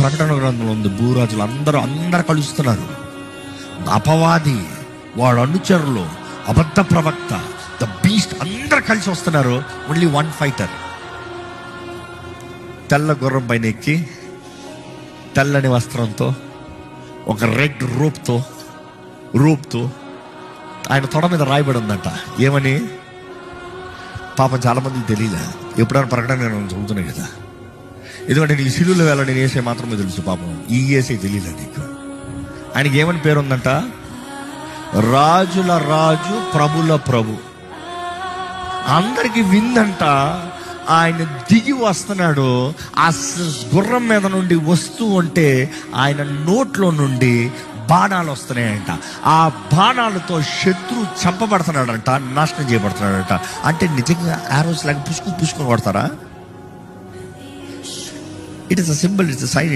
ప్రకటన గ్రంథంలో ఉంది, భూరాజులు అందరూ కలుస్తున్నారు. అపవాది, వాడు అనుచరులు, అబద్ధ ప్రవక్త, ద బీస్ట్ అందరు కలిసి వస్తున్నారు. ఓన్లీ వన్ ఫైటర్, తెల్ల గుర్రం పైన ఎక్కి, తెల్లని వస్త్రంతో, ఒక రెడ్ రూప్తో ఆయన తొడ మీద రాయబడి ఉందంట. ఏమని? పాపం చాలా మందికి తెలియలే. ఎప్పుడైనా ప్రకటన నేను చదువుతున్నాయి కదా, ఎందుకంటే నీకు సిలువలో వేళ నేను వేసే మాత్రమే తెలుసు. పాపం ఈ వేసే తెలియలే నీకు. ఆయనకి ఏమని పేరు ఉందంట? రాజుల రాజు, ప్రభుల ప్రభు. అందరికి విందంట. ఆయన దిగి వస్తున్నాడు. ఆ గుర్రం మీద నుండి వస్తూ ఉంటే ఆయన నోట్లో నుండి బాణాలు వస్తున్నాయంట. ఆ బాణాలతో శత్రువు చంపబడుతున్నాడంట, నాశనం చేయబడుతున్నాడంట. అంటే నిజంగా ఆరోస్ లాగా పుష్కుని కొడతారా? It is a symbol, it's a sign.